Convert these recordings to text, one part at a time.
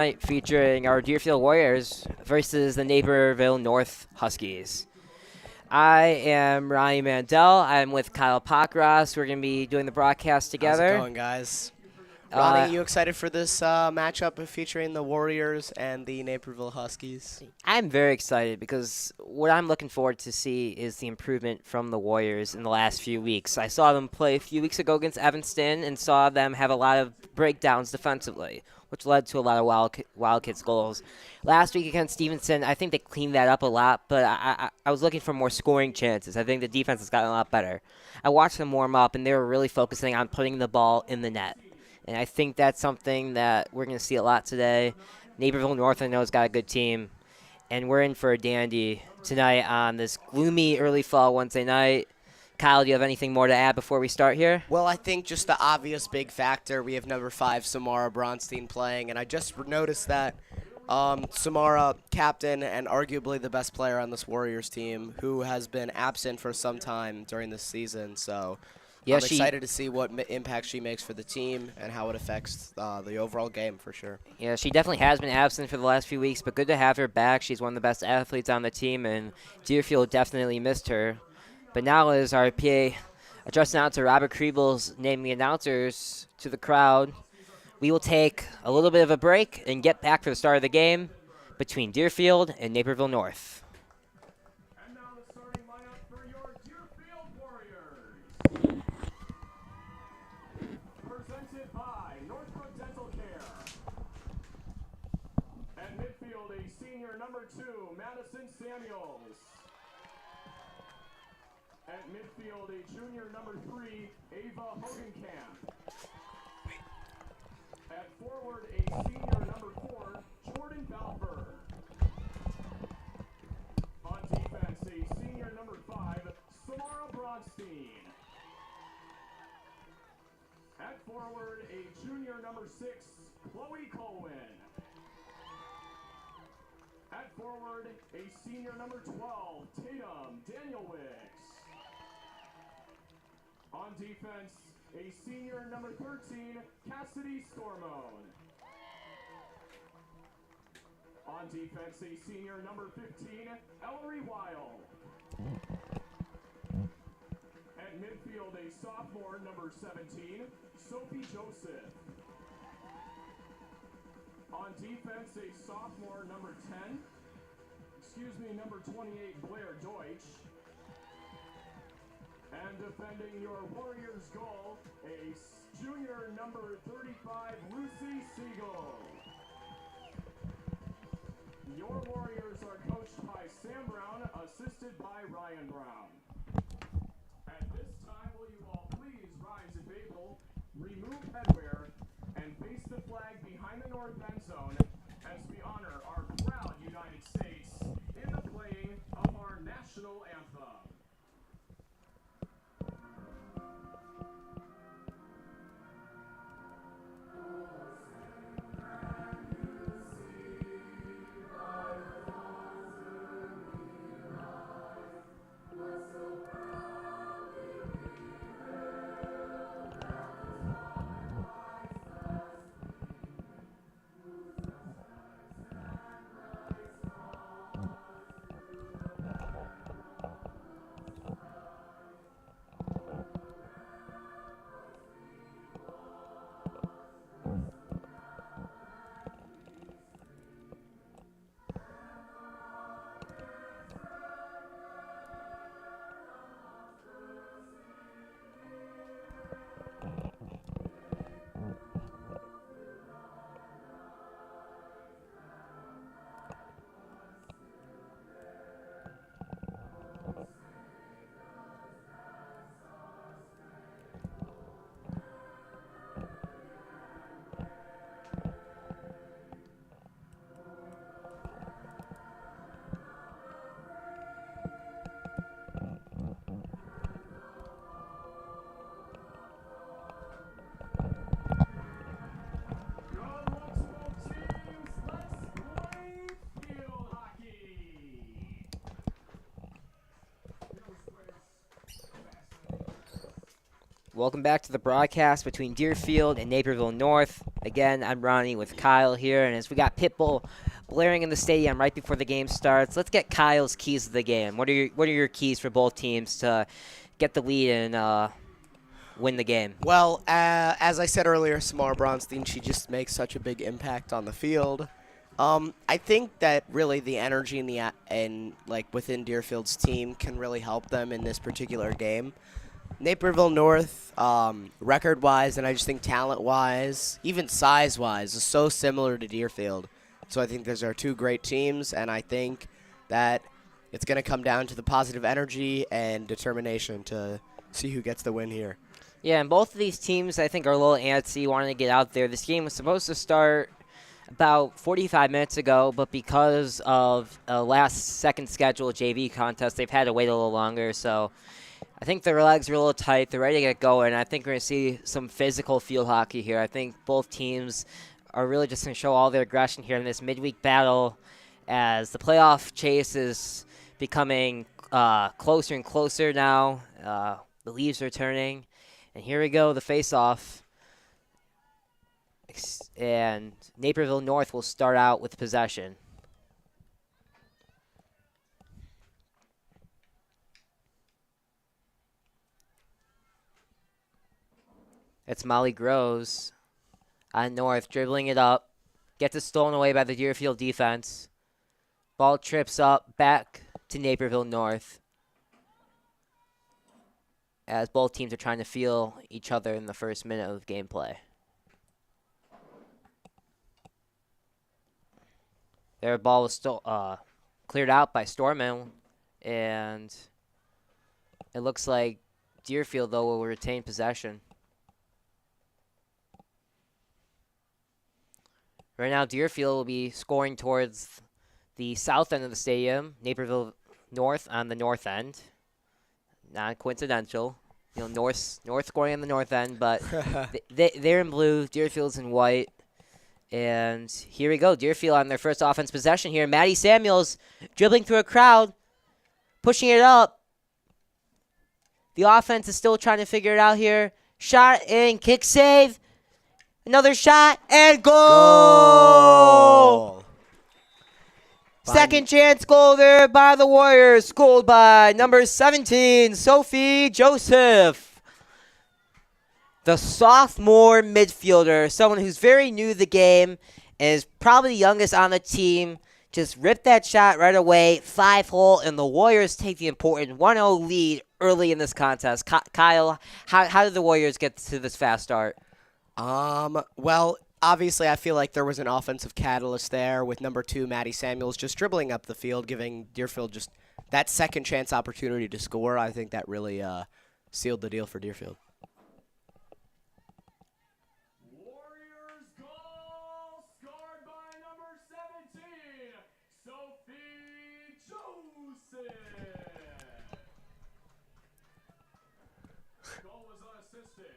Night featuring our Deerfield Warriors versus the Naperville North Huskies. I am Ronnie Mandel. I'm with Kyle Pockross. We're going to be doing the broadcast How's it together. going, guys? Uh, Ronnie, you excited for this matchup featuring the Warriors and the Naperville Huskies? I'm very excited because what I'm looking forward to see is the improvement from the Warriors in the last few weeks. I saw them play a few weeks ago against Evanston and saw them have a lot of breakdowns defensively, which led to a lot of Wildcats goals. Last week against Stevenson, I think they cleaned that up a lot, but I was looking for more scoring chances. I think the defense has gotten a lot better. I watched them warm up, and they were really focusing on putting the ball in the net. And I think that's something that we're going to see a lot today. Naperville North, I know, has got a good team. And we're in for a dandy tonight on this gloomy early fall Wednesday night. Kyle, do you have anything more to add before we start here? Well, I think just the obvious big factor, we have number 5 Samara Bronstein playing, and I just noticed that Samara, captain and arguably the best player on this Warriors team, who has been absent for some time during this season, so Yeah, I'm excited to see what impact she makes for the team and how it affects the overall game for sure. Yeah, she definitely has been absent for the last few weeks, but good to have her back. She's one of the best athletes on the team, and Deerfield definitely missed her. But now as our PA addressing out to Robert Kriebels naming the announcers to the crowd, we will take a little bit of a break and get back for the start of the game between Deerfield and Naperville North. And now the starting lineup for your Deerfield Warriors. Presented by Northbrook Dental Care. At midfield, a senior number 2, Madison Samuels. At midfield, a junior number 3, Ava Hogenkamp. At forward, a senior number 4, Jordan Balfour. On defense, a senior number 5, Samara Bronstein. At forward, a junior number 6, Chloe Colwyn. At forward, a senior number 12, Tatum Daniel Wicks. On defense, a senior number 13, Cassidy Stormone. On defense, a senior number 15, Ellery Wild. At midfield, a sophomore number 17, Sophie Joseph. On defense, a sophomore number 28, Blair Deutsch. And defending your Warriors goal, a junior number 35, Lucy Siegel. Your Warriors are coached by Sam Brown, assisted by Ryan Brown. At this time, will you all please rise if able, remove headwear, and face the flag behind the north end zone as we honor our proud United States in the playing of our national anthem. Welcome back to the broadcast between Deerfield and Naperville North. Again, I'm Ronnie with Kyle here, and as we got Pitbull blaring in the stadium right before the game starts, let's get Kyle's keys to the game. What are your keys for both teams to get the lead and win the game? Well, as I said earlier, Samara Bronstein, she just makes such a big impact on the field. I think that really the energy in within Deerfield's team can really help them in this particular game. Naperville North, record-wise, and I just think talent-wise, even size-wise, is so similar to Deerfield. So I think those are two great teams, and I think that it's going to come down to the positive energy and determination to see who gets the win here. Yeah, and both of these teams, I think, are a little antsy, wanting to get out there. This game was supposed to start about 45 minutes ago, but because of a last-second scheduled JV contest, they've had to wait a little longer, so I think their legs are a little tight. They're ready to get going. I think we're going to see some physical field hockey here. I think both teams are really just going to show all their aggression here in this midweek battle as the playoff chase is becoming closer and closer now. The leaves are turning. And here we go, the face-off. And Naperville North will start out with possession. It's Molly Groves on North, dribbling it up. Gets it stolen away by the Deerfield defense. Ball trips up back to Naperville North as both teams are trying to feel each other in the first minute of gameplay. Their ball was still cleared out by Storman, and it looks like Deerfield, though, will retain possession. Right now, Deerfield will be scoring towards the south end of the stadium, Naperville North on the north end. Not coincidental. You know, North scoring on the north end, but they're in blue, Deerfield's in white. And here we go, Deerfield on their first offense possession here. Maddie Samuels dribbling through a crowd, pushing it up. The offense is still trying to figure it out here. Shot and kick save. Another shot and goal! Second chance goal there by the Warriors, scored by number 17, Sophie Joseph. The sophomore midfielder, someone who's very new to the game and is probably the youngest on the team, just ripped that shot right away, 5-hole, and the Warriors take the important 1-0 lead early in this contest. Kyle, how did the Warriors get to this fast start? Well, obviously I feel like there was an offensive catalyst there with number 2, Maddie Samuels, just dribbling up the field, giving Deerfield just that second chance opportunity to score. I think that really sealed the deal for Deerfield. Warriors goal scored by number 17, Sophie Joseph. Goal was unassisted.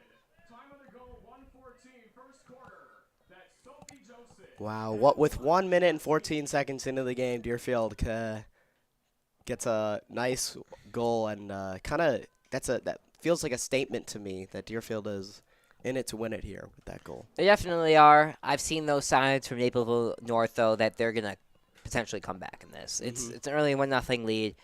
Time of the goal, 1:14, first quarter. That's Sophie Joseph. Wow, what with 1 minute and 14 seconds into the game, Deerfield gets a nice goal, and that feels like a statement to me that Deerfield is in it to win it here with that goal. They definitely are. I've seen those signs from Naperville North, though, that they're going to potentially come back in this. It's an early 1-0 lead.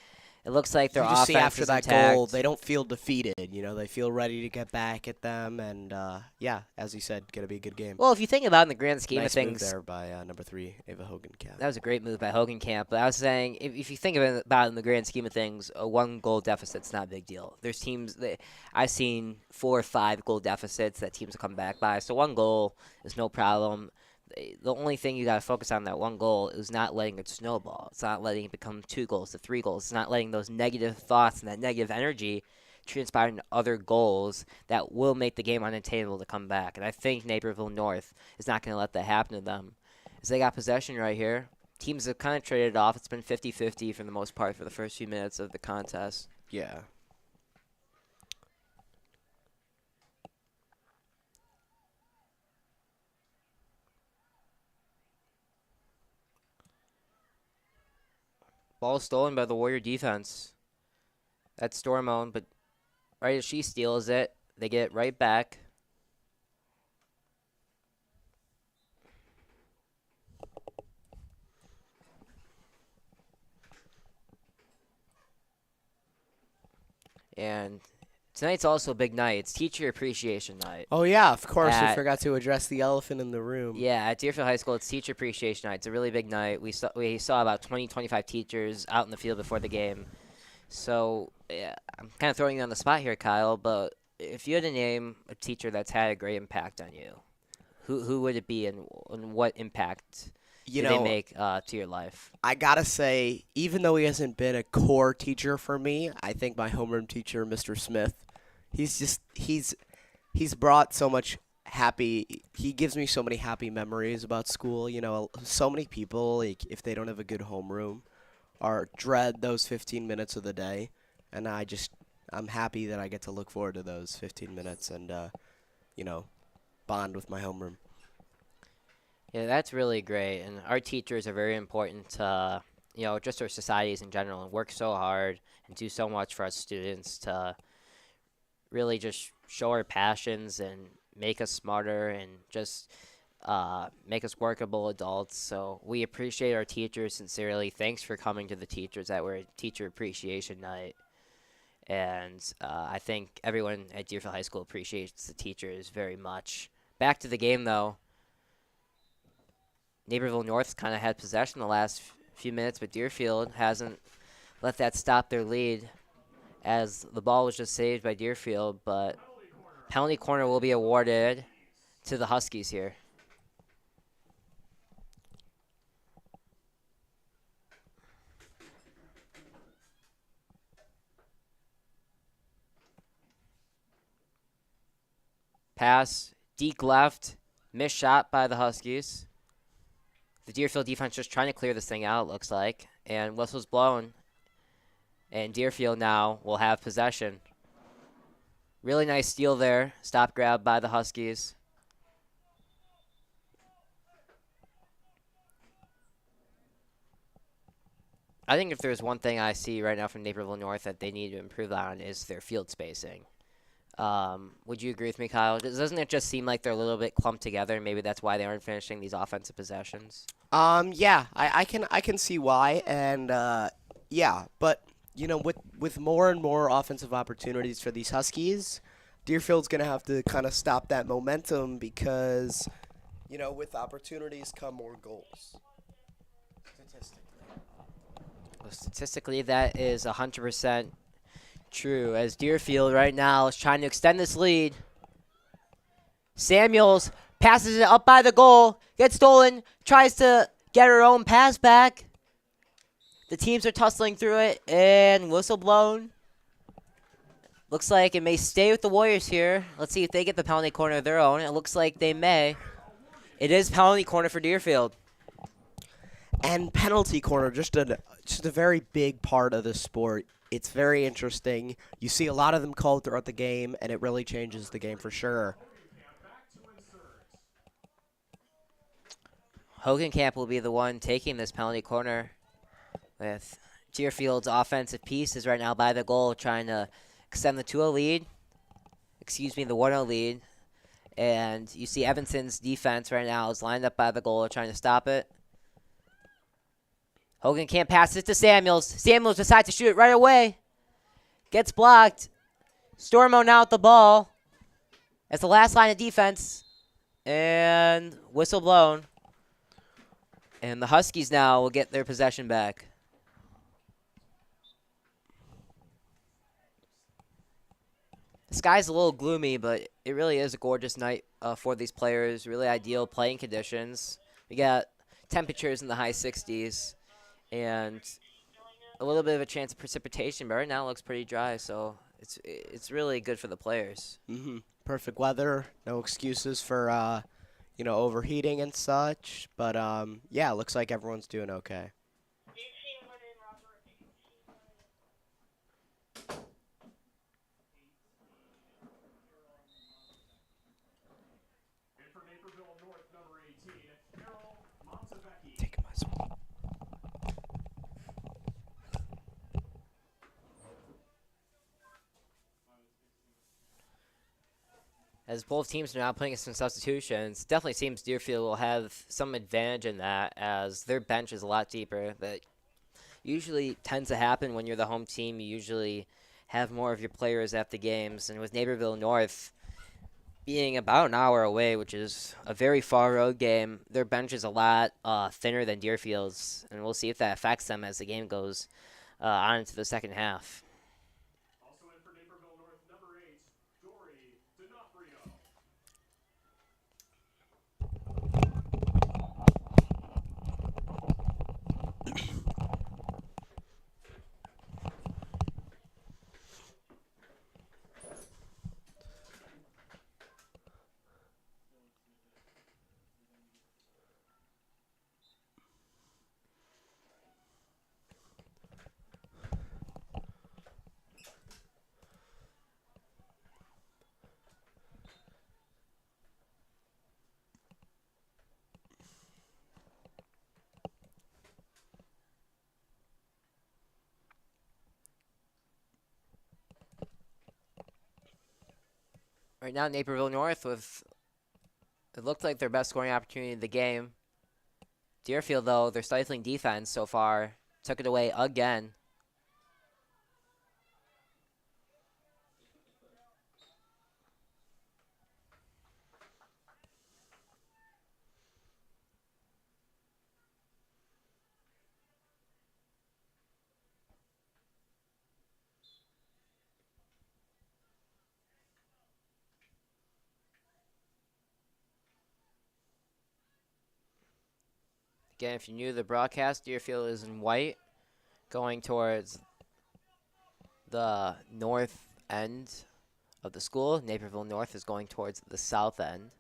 It looks like their You just offense see after is that intact. goal, they don't feel defeated. You know, they feel ready to get back at them, and yeah, as you said, gonna be a good game. Well, if you think about it in the grand scheme Nice of move things, there by number 3, Ava Hogenkamp. that was a great move by Hogenkamp. But I was saying, if you think about it in the grand scheme of things, a 1-goal deficit's not a big deal. There's teams that I've seen 4 or 5 goal deficits that teams will come back by. So 1 goal is no problem. The only thing you got to focus on that 1 goal is not letting it snowball. It's not letting it become 2 goals to 3 goals. It's not letting those negative thoughts and that negative energy transpire into other goals that will make the game unattainable to come back. And I think Naperville North is not going to let that happen to them. As they got possession right here, teams have kind of traded off. It's been 50-50 for the most part for the first few minutes of the contest. Yeah. Ball stolen by the Warrior defense. That's Stormone, but right as she steals it, they get it right back. And tonight's also a big night. It's Teacher Appreciation Night. Oh yeah, of course. We At- forgot to address the elephant in the room. Yeah, at Deerfield High School, it's Teacher Appreciation Night. It's a really big night. We saw about 20, 25 teachers out in the field before the game. So yeah, I'm kind of throwing you on the spot here, Kyle, but if you had to name a teacher that's had a great impact on you, who would it be, and what impact You did they know, make to your life? I gotta say, even though he hasn't been a core teacher for me, I think my homeroom teacher, Mr. Smith, he's brought so much happy. He gives me so many happy memories about school. You know, so many people, like, if they don't have a good homeroom, are dread those 15 minutes of the day, and I'm happy that I get to look forward to those 15 minutes and you know, bond with my homeroom. Yeah, that's really great. And our teachers are very important to, just our societies in general, and work so hard and do so much for us students to really just show our passions and make us smarter and just make us workable adults. So we appreciate our teachers sincerely. Thanks for coming to the teachers at our Teacher Appreciation Night. And I think everyone at Deerfield High School appreciates the teachers very much. Back to the game, though. Naperville North kind of had possession the last few minutes, but Deerfield hasn't let that stop their lead, as the ball was just saved by Deerfield, but penalty corner will be awarded to the Huskies here. Pass, deep left, missed shot by the Huskies. The Deerfield defense just trying to clear this thing out, it looks like, and whistle's blown. And Deerfield now will have possession. Really nice steal there. Stop grab by the Huskies. I think if there's one thing I see right now from Naperville North that they need to improve on is their field spacing. Would you agree with me, Kyle? Doesn't it just seem like they're a little bit clumped together? Maybe that's why they aren't finishing these offensive possessions. Yeah, I can see why, and yeah, but you know, with more and more offensive opportunities for these Huskies, Deerfield's gonna have to kind of stop that momentum because, you know, with opportunities come more goals. Statistically, that is 100% true, as Deerfield right now is trying to extend this lead. Samuels passes it up by the goal, gets stolen, tries to get her own pass back. The teams are tussling through it, and whistle blown. Looks like it may stay with the Warriors here. Let's see if they get the penalty corner of their own. It looks like they may. It is penalty corner for Deerfield. And penalty corner, just a very big part of the sport. It's very interesting. You see a lot of them called throughout the game, and it really changes the game for sure. Hogenkamp will be the one taking this penalty corner, with Deerfield's offensive piece is right now by the goal, trying to extend the 2-0 lead. Excuse me, the 1-0 lead. And you see Evanston's defense right now is lined up by the goal, trying to stop it. Hogenkamp passes it to Samuels. Samuels decides to shoot it right away. Gets blocked. Stormo now with the ball. That's the last line of defense. And whistle blown. And the Huskies now will get their possession back. The sky's a little gloomy, but it really is a gorgeous night for these players. Really ideal playing conditions. We got temperatures in the high 60s. And a little bit of a chance of precipitation, but right now it looks pretty dry, so it's really good for the players. Perfect weather, no excuses for you know, overheating and such. But yeah, it looks like everyone's doing okay. And for Naperville North, number 18, Carol Montevecchi. Taking my spot. As both teams are now playing some substitutions, definitely seems Deerfield will have some advantage in that, as their bench is a lot deeper. That usually tends to happen when you're the home team. You usually have more of your players at the games. And with Naperville North being about an hour away, which is a very far road game, their bench is a lot thinner than Deerfield's, and we'll see if that affects them as the game goes on into the second half. Also in for Naperville North, number 8, Dory D'Onofrio. Right now, Naperville North with it looked like their best scoring opportunity of the game. Deerfield, though, their stifling defense so far took it away again. Again, if you're new to the broadcast, Deerfield is in white, going towards the north end of the school. Naperville North is going towards the south end.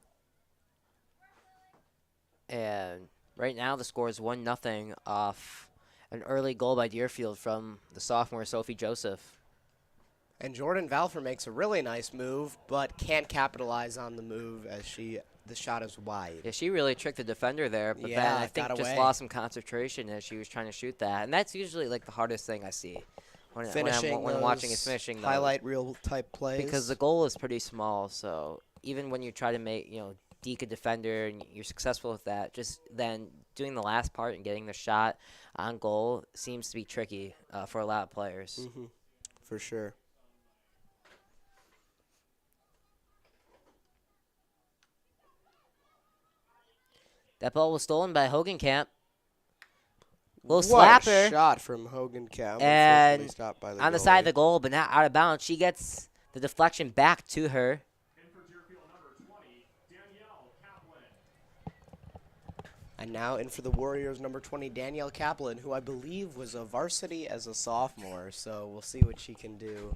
And right now the score is 1-0 off an early goal by Deerfield from the sophomore Sophie Joseph. And Jordan Valfer makes a really nice move, but can't capitalize on the move as the shot is wide. Yeah, she really tricked the defender there, but Yeah, then I it think got just away. lost some concentration as she was trying to shoot that. And that's usually like the hardest thing I see when I'm watching those is finishing those. highlight reel type plays. Because the goal is pretty small, so even when you try to make, deke a defender and you're successful with that, just then doing the last part and getting the shot on goal seems to be tricky for a lot of players. Mm-hmm. For sure. That ball was stolen by Hogenkamp. Little What slapper. a shot from Hogenkamp. And Unfortunately stopped by the on the goalie. side of the goal, but not out of bounds. She gets the deflection back to her. In for Deerfield, number 20, Danielle Kaplan. And now in for the Warriors, number 20, Danielle Kaplan, who I believe was a varsity as a sophomore. So we'll see what she can do.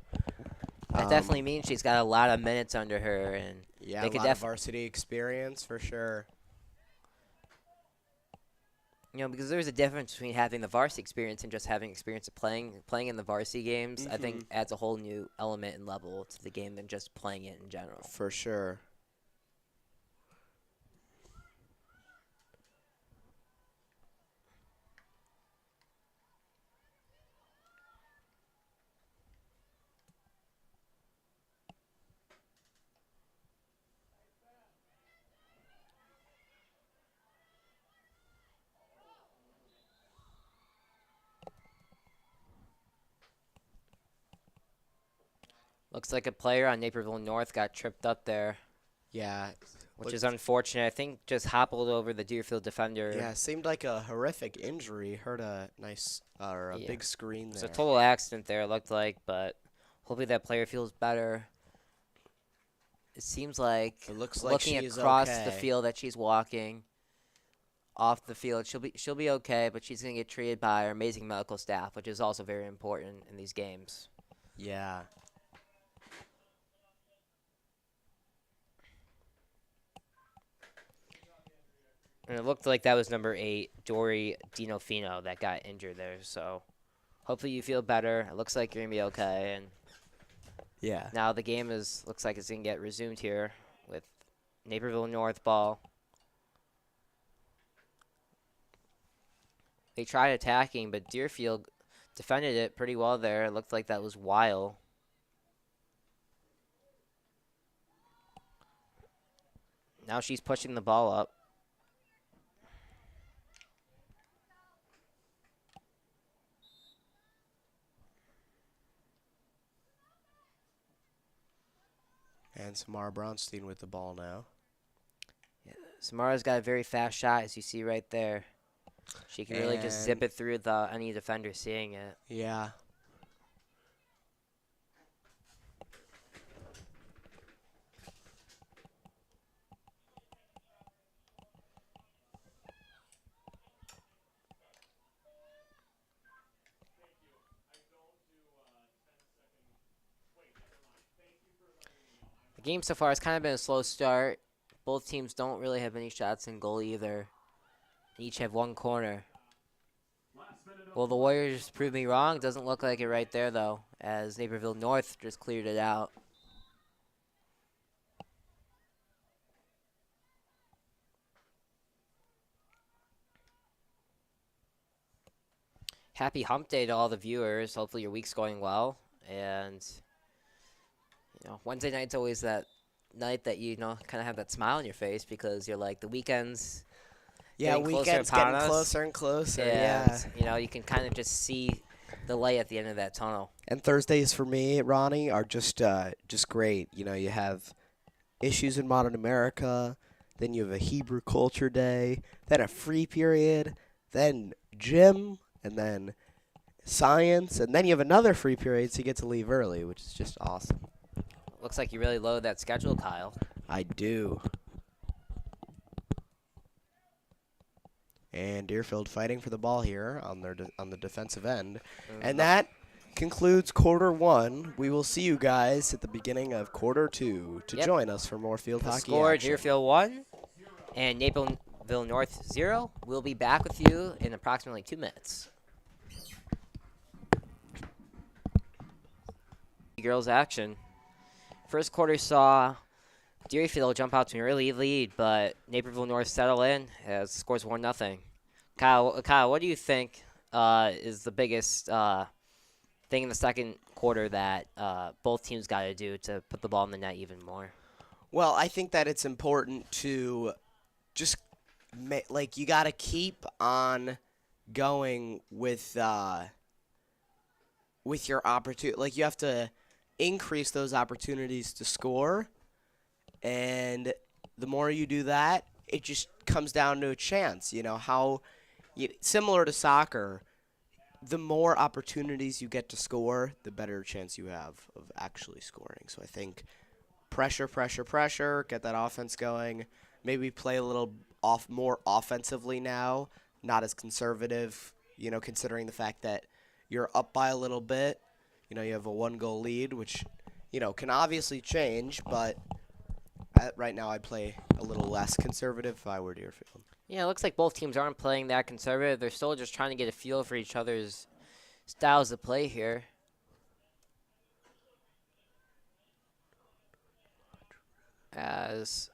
That definitely means she's got a lot of minutes under her, and Yeah, they a could lot of varsity experience for sure. because there's a difference between having the varsity experience and just having experience of playing in the varsity games. I think adds a whole new element and level to the game than just playing it in general. For sure. Looks like a player on Naperville North got tripped up there, Yeah. which is unfortunate. I think just hoppled over the Deerfield defender. Yeah, seemed like a horrific injury. Hurt a nice or a Yeah. big screen It's there. a total accident there, it looked like, but hopefully that player feels better. It seems like It looks like looking she's across okay. the field that she's walking off the field, she'll be okay, but she's gonna get treated by our amazing medical staff, which is also very important in these games. Yeah. And it looked like that was number 8, Dory D'Onofrio, that got injured there. So hopefully you feel better. It looks like you're gonna be okay. And Yeah. now the game looks like it's gonna get resumed here with Naperville North ball. They tried attacking, but Deerfield defended it pretty well there. It looked like that was Weil. Now she's pushing the ball up. And Samara Bronstein with the ball now. Samara's got a very fast shot, as you see right there. She can really just zip And- it through any defender seeing it. Yeah. The game so far has kind of been a slow start. Both teams don't really have any shots in goal either. Each have one corner. Well, the Warriors proved me wrong. Doesn't look like it right there, though, as Naperville North just cleared it out. Happy hump day to all the viewers. Hopefully your week's going well. And, Wednesday night's always that night that kind of have that smile on your face because you're like, the weekend's Yeah, getting closer weekend's upon getting us. closer and closer. And, Yeah. You can kind of just see the light at the end of that tunnel. And Thursdays for me, Ronnie, are just great. You have issues in modern America, then you have a Hebrew culture day, then a free period, then gym, and then science, and then you have another free period, so you get to leave early, which is just awesome. Looks like you really loaded that schedule, Kyle. I do. And Deerfield fighting for the ball here on the defensive end. And that concludes quarter one. We will see you guys at the beginning of quarter two to Yep. join us for more field The hockey score, action. Deerfield 1 and Naperville North 0. We'll be back with you in approximately 2 minutes. Girls action. First quarter saw Deerfield jump out to an early lead, but Naperville North settle in as the score's 1-0. Kyle, what do you think is the biggest thing in the second quarter that both teams got to do to put the ball in the net even more? Well, I think that it's important to just you got to keep on going with your opportunity. Like, you have to increase those opportunities to score, and the more you do that, it just comes down to a chance. Similar to soccer, the more opportunities you get to score, the better chance you have of actually scoring. So I think pressure, get that offense going. Maybe play a little more offensively now, not as conservative, considering the fact that you're up by a little bit. You have a 1-goal lead, which, can obviously change, but right now I'd play a little less conservative if I were Deerfield. Yeah, it looks like both teams aren't playing that conservative. They're still just trying to get a feel for each other's styles of play here. As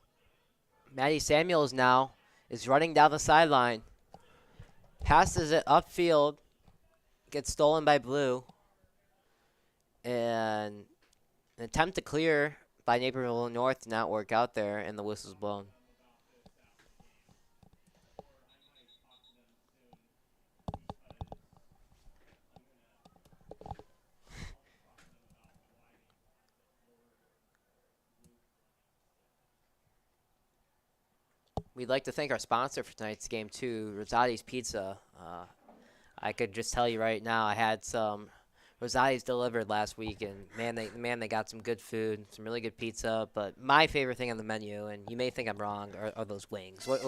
Maddie Samuels now is running down the sideline. Passes it upfield. Gets stolen by Blue. And an attempt to clear by Naperville North did not work out there, and the whistle's blown. We'd like to thank our sponsor for tonight's game, too, Rosati's Pizza. I could just tell you right now, I had some Rosati's delivered last week, and they got some good food, some really good pizza. But my favorite thing on the menu, and you may think I'm wrong, are those wings. What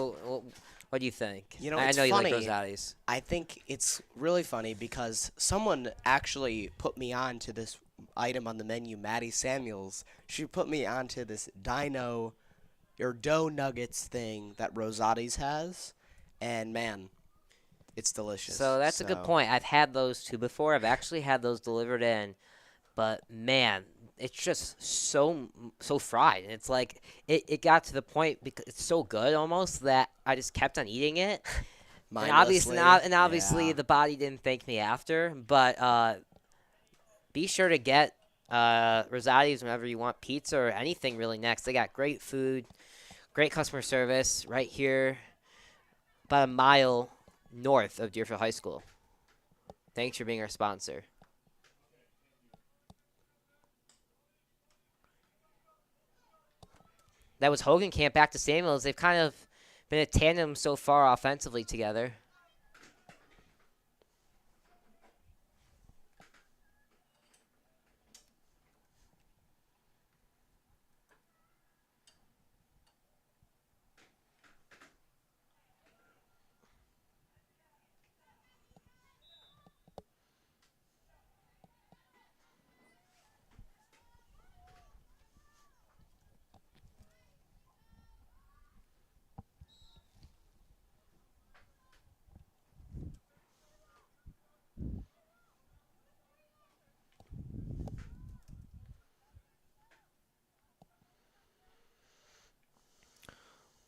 do you think? I It's know funny. you like Rosati's. I think it's really funny because someone actually put me on to this item on the menu, Maddie Samuels. She put me onto this dough nuggets thing that Rosati's has, and man, it's delicious. So that's a good point. I've had those too before. I've actually had those delivered in, but man, it's just so fried. And it's like it got to the point because it's so good almost that I just kept on eating it. Mindlessly. And obviously Yeah. the body didn't thank me after. But be sure to get Rosati's whenever you want pizza or anything really next. They got great food, great customer service right here, about a mile north of Deerfield High School. Thanks for being our sponsor. that was Hogan Camp back to Samuels. They've kind of been a tandem so far offensively together.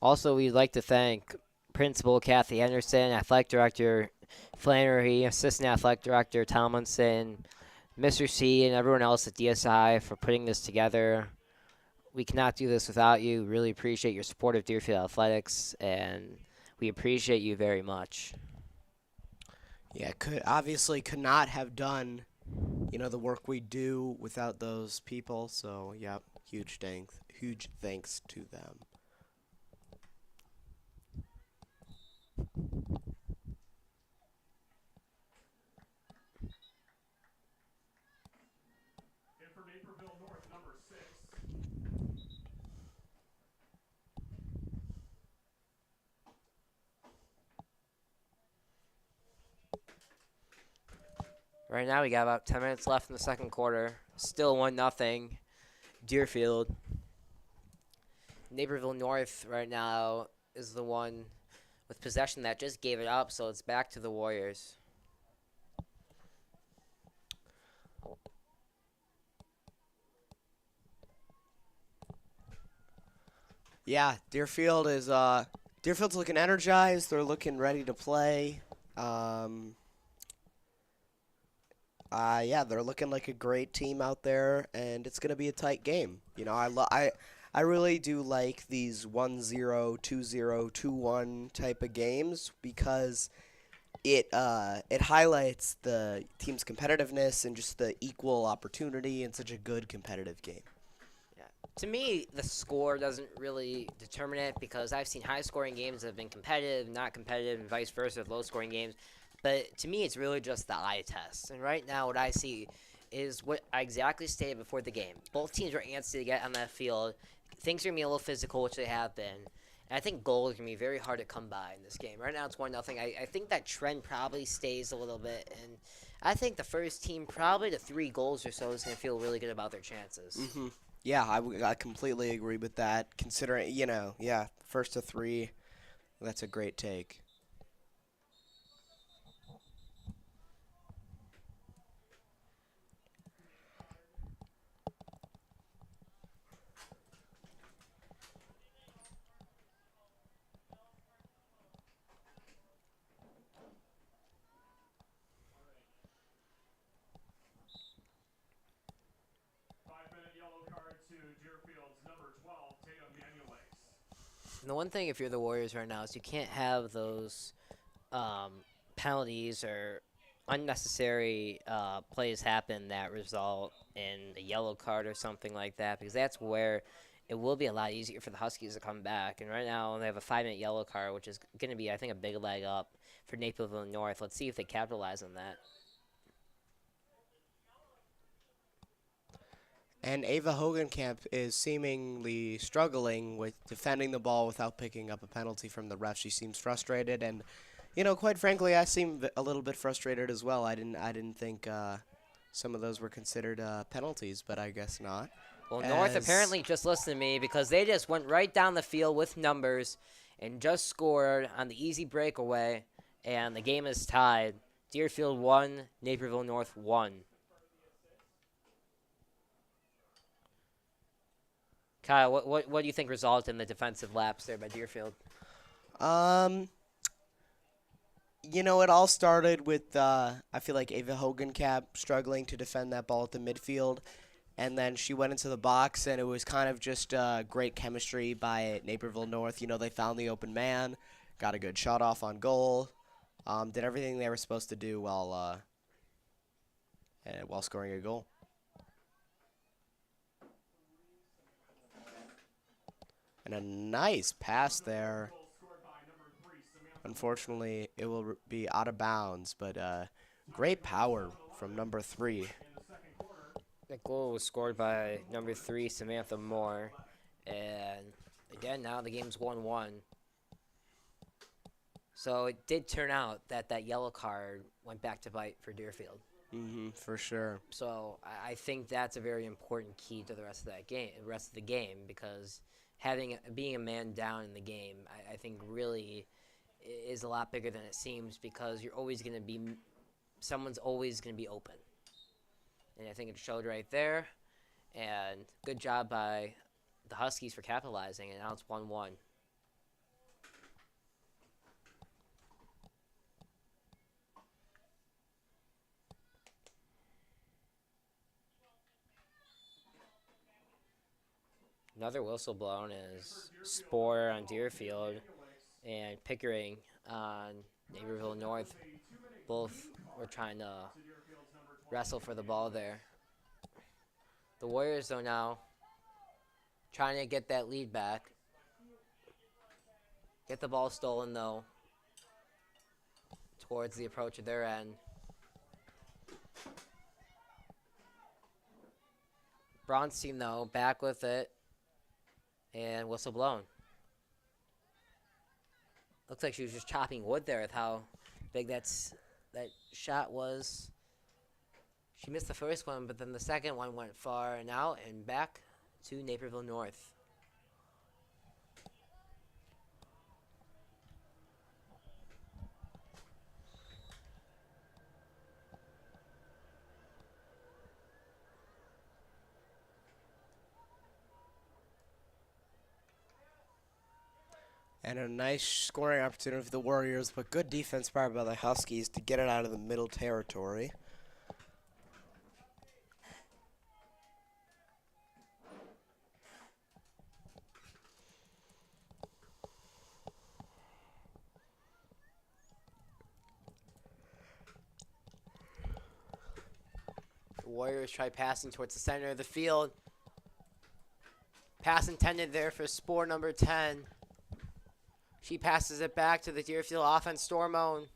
Also, we'd like to thank Principal Kathy Anderson, Athletic Director Flannery, Assistant Athletic Director Tomlinson, Mr. C, and everyone else at DSI for putting this together. We cannot do this without you. Really appreciate your support of Deerfield Athletics, and we appreciate you very much. Yeah, could not have done, the work we do without those people. So, yeah, huge thanks to them. And for Naperville North, number 6. Right now, we got about 10 minutes left in the second quarter. Still 1-0 Deerfield. Naperville North right now is the one with possession that just gave it up, so it's back to the Warriors. Yeah, Deerfield's looking energized. They're looking ready to play. Yeah, they're looking like a great team out there, and it's gonna be a tight game. I really do like these 1-0, 2-0, 2-1 type of games because it highlights the team's competitiveness and just the equal opportunity in such a good competitive game. To me, the score doesn't really determine it because I've seen high-scoring games that have been competitive, not competitive, and vice versa with low-scoring games. But to me, it's really just the eye test. And right now, what I see is what I exactly stated before the game. Both teams are antsy to get on that field. Things are going to be a little physical, which they have been. And I think goals are going to be very hard to come by in this game. Right now, it's 1-0. I think that trend probably stays a little bit. And I think the first team, probably to 3 goals or so, is going to feel really good about their chances. Mm-hmm. Yeah, I completely agree with that. Considering, yeah, first to 3, that's a great take. 5-minute yellow card to Deerfield's number 12, Tatum Manuelace. And the one thing, if you're the Warriors right now, is you can't have those penalties or unnecessary plays happen that result in a yellow card or something like that, because that's where it will be a lot easier for the Huskies to come back. And right now they have a 5-minute yellow card, which is going to be, I think, a big leg up for Naperville North. Let's see if they capitalize on that. And Ava Hogenkamp is seemingly struggling with defending the ball without picking up a penalty from the ref. She seems frustrated, and quite frankly, I seem a little bit frustrated as well. I didn't think some of those were considered penalties, but I guess not. Well, North As- apparently just listened to me because they just went right down the field with numbers and just scored on the easy breakaway, and the game is tied. Deerfield 1, Naperville North 1. Kyle, what do you think resulted in the defensive lapse there by Deerfield? Um, it all started with I feel like Ava Hogenkamp struggling to defend that ball at the midfield, and then she went into the box, and it was kind of just great chemistry by Naperville North. They found the open man, got a good shot off on goal, did everything they were supposed to do while scoring a goal. And a nice pass there. Unfortunately, it will be out of bounds, but great power from number 3. That goal was scored by number 3, Samantha Moore. And again, now the game's 1-1. So it did turn out that that yellow card went back to bite for Deerfield. For sure. So I think that's a very important key to the rest of that game, because being a man down in the game, I think really is a lot bigger than it seems, because someone's always going to be open. And I think it showed right there. And good job by the Huskies for capitalizing, and now it's 1-1. Another whistle blown is Spore on Deerfield and Pickering on Naperville North. Both were trying to wrestle for the ball there. The Warriors, though, now trying to get that lead back. Get the ball stolen, though, towards the approach of their end. Bronstein, though, back with it. And whistle blown. Looks like she was just chopping wood there with how big that shot was. She missed the first one, but then the second one went far and out and back to Naperville North. And a nice scoring opportunity for the Warriors, but good defense by the Huskies to get it out of the middle territory. The Warriors try passing towards the center of the field. Pass intended there for Spore number 10. She passes it back to the Deerfield offense, Stormone.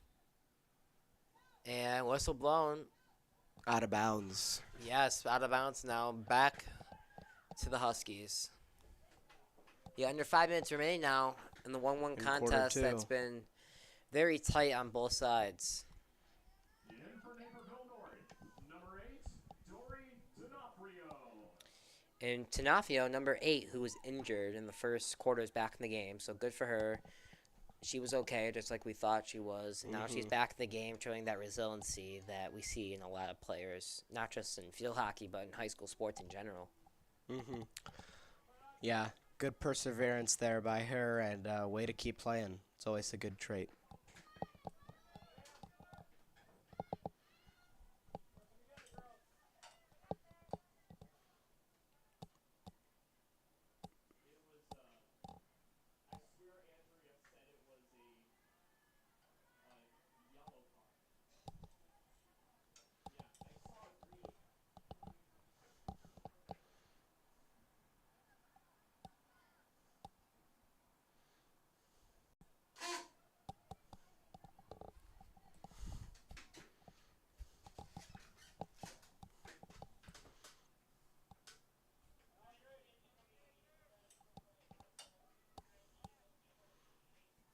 And whistle blown. Out of bounds. Yes, out of bounds now. Back to the Huskies. Yeah, under 5 minutes remaining now in the 1-1 contest that's been very tight on both sides. In for Naperville North, number 8, Dory D'Onofrio. And Tenafio, number 8, who was injured in the first quarter, is back in the game, so good for her. She was okay, just like we thought she was. And now she's back in the game, showing that resiliency that we see in a lot of players, not just in field hockey, but in high school sports in general. Yeah, good perseverance there by her, and way to keep playing. It's always a good trait.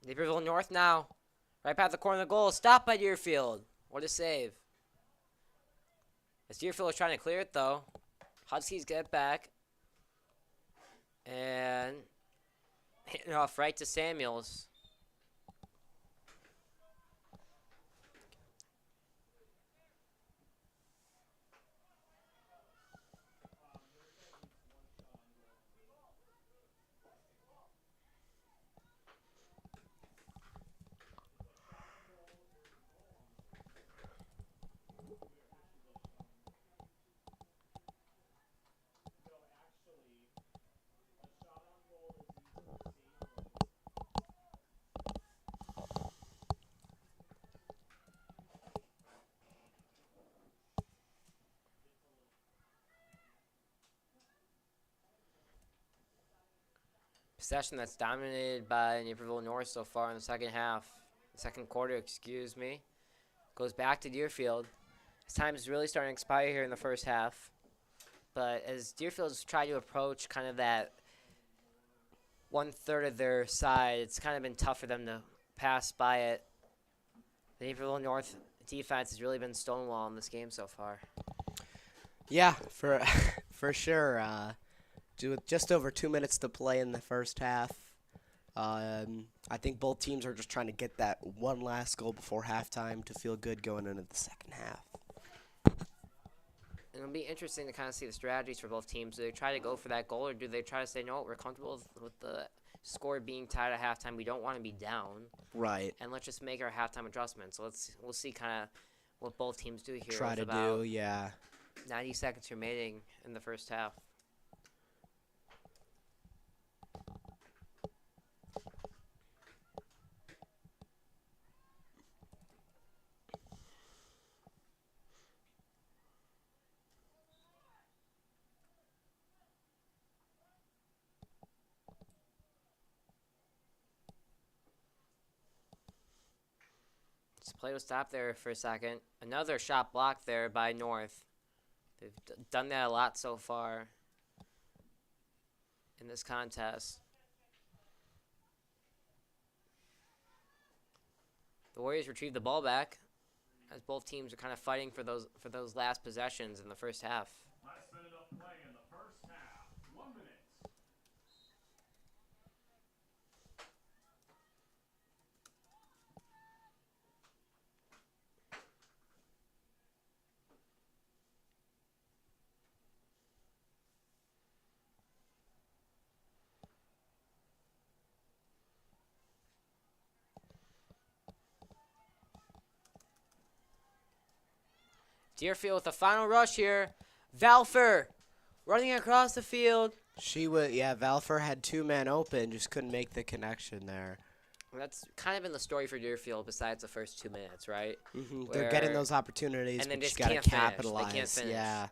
Naperville North now. Right past the corner of the goal. Stopped by Deerfield. What a save. As Deerfield is trying to clear it, though. Huskies get it back. And hitting it off right to Samuels. Possession that's dominated by Naperville North so far in the second quarter, excuse me. Goes back to Deerfield. His time is really starting to expire here in the first half. But as Deerfield's tried to approach kind of that 1/3 of their side, it's kind of been tough for them to pass by it. The Naperville North defense has really been stonewalling this game so far. Yeah, for for sure. With just over 2 minutes to play in the first half, I think both teams are just trying to get that one last goal before halftime to feel good going into the second half. It'll be interesting to kind of see the strategies for both teams. Do they try to go for that goal, or do they try to say, no, we're comfortable with the score being tied at halftime. We don't want to be down. Right. And let's just make our halftime adjustments. So we'll see kind of what both teams do here. Try to do, yeah. 90 seconds remaining in the first half. This play will stop there for a second. Another shot blocked there by North. They've done that a lot so far in this contest. The Warriors retrieve the ball back as both teams are kind of fighting for those last possessions in the first half. Last minute of play in the first half. 1 minute. Deerfield with the final rush here. Valfer running across the field. Valfer had 2 men open, just couldn't make the connection there. That's kind of been the story for Deerfield besides the first 2 minutes, right? Mm-hmm. They're getting those opportunities, and then but just got to can't finish. capitalize. They can't finish. Yeah.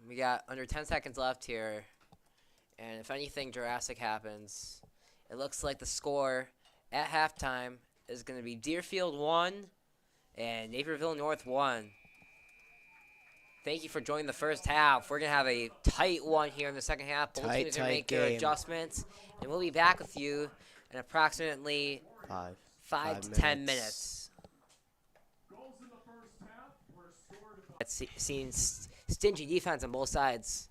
We got under 10 seconds left here. And if anything drastic happens, it looks like the score at halftime is going to be Deerfield 1 and Naperville North 1. Thank you for joining the first half. We're going to have a tight one here in the second half. Both teams are going to make their adjustments. And we'll be back with you in approximately 5 to 10 minutes. Goals in the first half were scored by It's seen stingy defense on both sides.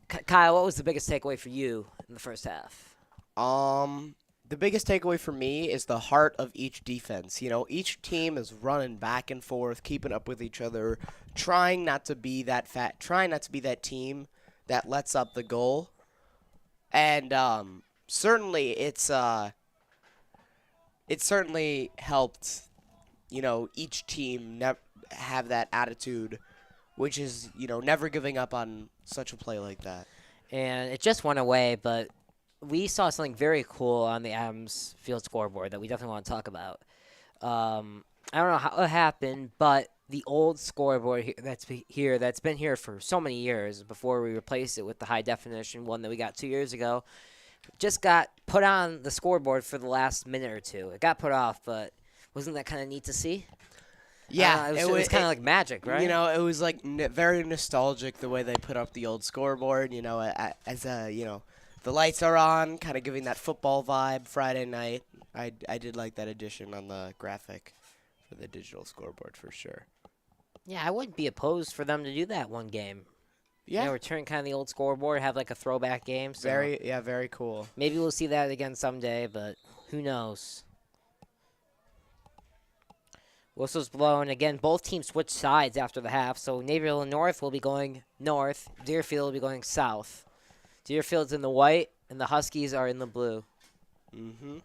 Kyle, what was the biggest takeaway for you in the first half? The biggest takeaway for me is the heart of each defense. You know, each team is running back and forth, keeping up with each other, trying not to be that team that lets up the goal. And certainly it certainly helped, you know, each team have that attitude, which is, you know, never giving up on such a play like that. And it just went away, but we saw something very cool on the Adams Field scoreboard that we definitely want to talk about. I don't know how it happened, but the old scoreboard that's been here for so many years before we replaced it with the high definition one that we got 2 years ago, just got put on the scoreboard for the last minute or two. It got put off, but wasn't that kind of neat to see? Yeah, it was kind of like magic, right? You know, it was like very nostalgic the way they put up the old scoreboard. You know, you know, the lights are on, kind of giving that football vibe Friday night. I did like that addition on the graphic for the digital scoreboard for sure. Yeah, I wouldn't be opposed for them to do that one game. Yeah, You know, return kind of the old scoreboard, have like a throwback game. So very cool. maybe we'll see that again someday, but who knows? Whistle's blown. Again, both teams switch sides after the half, so Naperville North will be going north. Deerfield will be going south. Deerfield's in the white, and the Huskies are in the blue. Mm-hmm.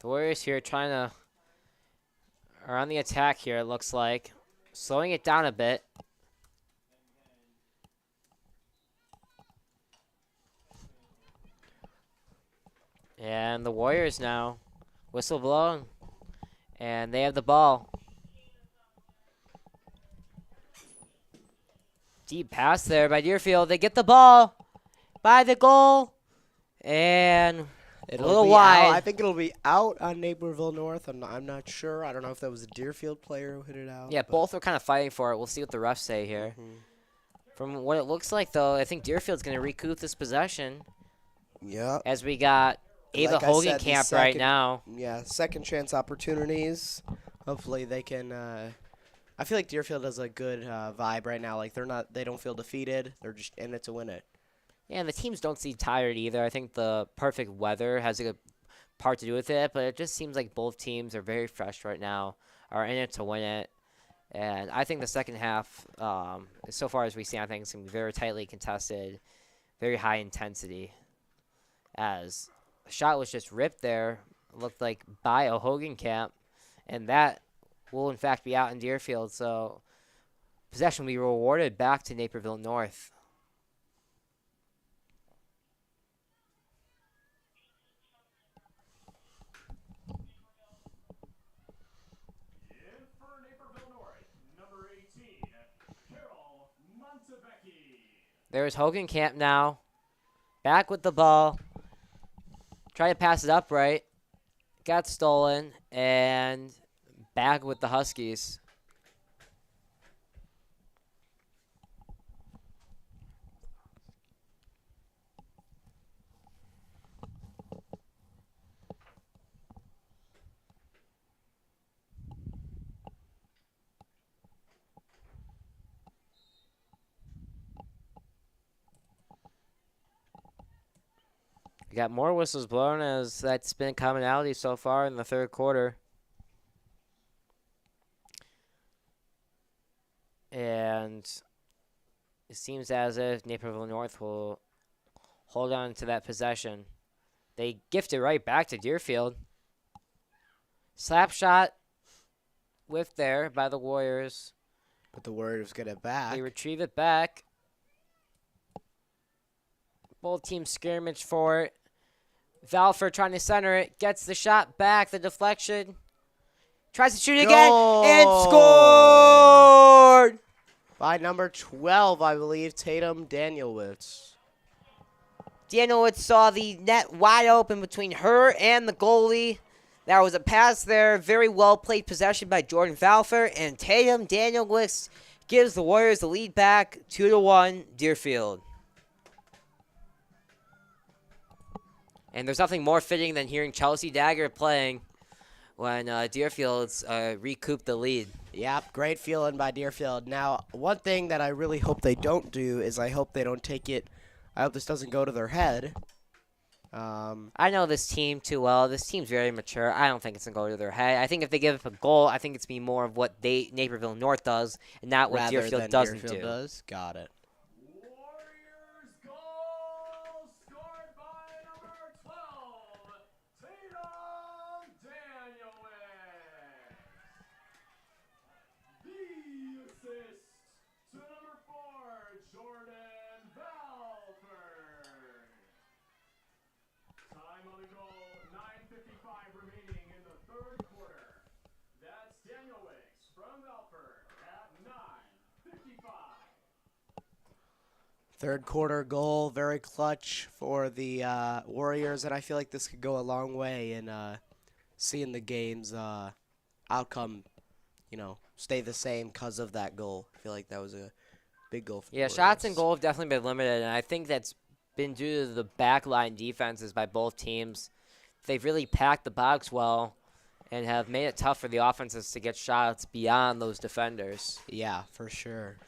The Warriors here are on the attack here, it looks like. slowing it down a bit. And the Warriors now, whistle blown, and they have the ball. Deep pass there by Deerfield. They get the ball by the goal, and a little wide. I think it'll be out on Naperville North. I'm not sure. I don't know if that was a Deerfield player who hit it out. Yeah, both are kind of fighting for it. We'll see what the refs say here. From what it looks like, though, I think Deerfield's going to recoup this possession. Yeah. As we got Ava Like I said, Hogenkamp the right second- now. Yeah, second chance opportunities. Hopefully they can. I feel like Deerfield has a good vibe right now. Like they don't feel defeated. They're just in it to win it. Yeah, and the teams don't seem tired either. I think the perfect weather has a good part to do with it, but it just seems like both teams are very fresh right now, are in it to win it. And I think the second half, so far as we see, I think it's going to be very tightly contested, very high intensity. As the shot was just ripped there, it looked like by a Hogenkamp, and that will in fact be out in Deerfield. So possession will be rewarded back to Naperville North. In for Naperville North, number 18, Carol Montevecchi. There's Hogenkamp now, back with the ball. Try to pass it upright. Got stolen, and back with the Huskies. We got more whistles blown as that's been commonality so far in the third quarter. And it seems as if Naperville North will hold on to that possession. They gift it right back to Deerfield. Slap shot whiffed there by the Warriors. But the Warriors get it back. They retrieve it back. Both teams scrimmage for it. Valfer trying to center it. Gets the shot back. The deflection. Tries to shoot again. And scored! By number 12, I believe, Tatum Danielwitz. Danielwitz saw the net wide open between her and the goalie. There was a pass there. Very well played possession by Jordan Valfer. And Tatum Danielwitz gives the Warriors the lead back 2-1 Deerfield. And there's nothing more fitting than hearing Chelsea Dagger playing when Deerfield's recouped the lead. Yep, great feeling by Deerfield. Now, one thing that I really hope they don't do is I hope they don't take it. I hope this doesn't go to their head. I know this team too well. This team's very mature. I don't think it's going to go to their head. I think if they give up a goal, I think it's be more of what Naperville North does and not what rather Deerfield than doesn't Deerfield do. does. Got it. Warriors goal scored by number 12, Tatum Danielwitz. The assist to number 4, Jordan Valford. Time on the goal, 9:55 remaining in the third quarter. That's Danielwitz from Valford at 9:55. Third quarter goal, very clutch for the Warriors, and I feel like this could go a long way in seeing the game's outcome, stay the same because of that goal. I feel like that was a big goal for the Yeah, Warriors. shots and goal have definitely been limited, and I think that's been due to the backline defenses by both teams. They've really packed the box well and have made it tough for the offenses to get shots beyond those defenders. Yeah, for sure.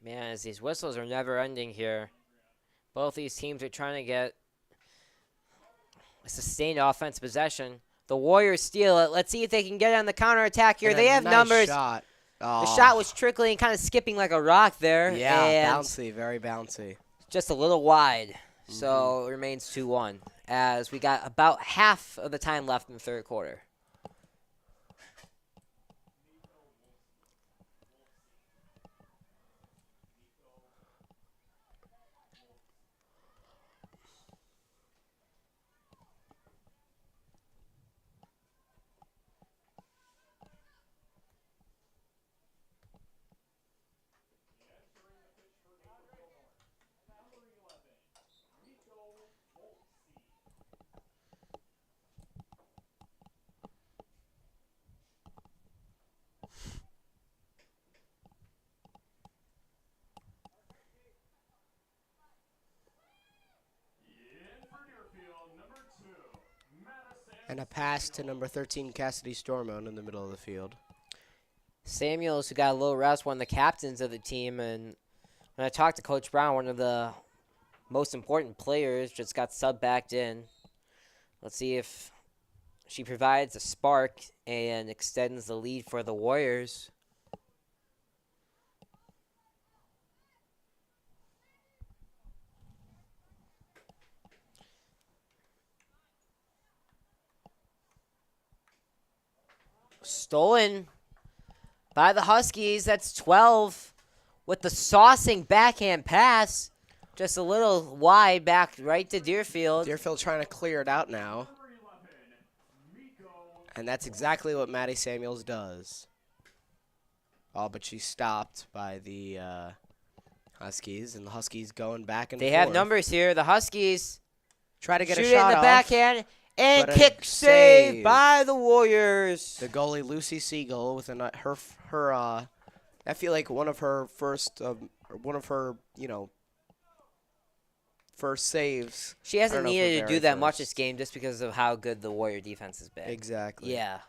Man, as these whistles are never ending here. Both these teams are trying to get a sustained offensive possession. The Warriors steal it. Let's see if they can get on the counterattack here. And They a have nice numbers. Shot. The Oh. shot was trickling, kind of skipping like a rock there. Yeah, and bouncy, very bouncy. just a little wide. So it remains 2-1 as we got about half of the time left in the third quarter. In for Deerfield, number 2, Madison. And a pass to number 13, Cassidy Stormont in the middle of the field. Samuels, who got a little rest, one of the captains of the team. And when I talked to Coach Brown, one of the most important players just got subbed back in. Let's see if she provides a spark and extends the lead for the Warriors. Stolen by the Huskies. That's 12 with the saucing backhand pass. Just a little wide back right to Deerfield. Deerfield trying to clear it out now. And that's exactly what Maddie Samuels does. Oh, but she's stopped by the Huskies, and the Huskies going back and forth. They have numbers here. The Huskies Try to get shoot a it in shot the off. backhand. And but a kick save. save by the Warriors. The goalie Lucy Siegel with her I feel like one of her first first saves. She I hasn't don't know if needed her to do very that much first. this game just because of how good the Warrior defense has been. Exactly. Yeah.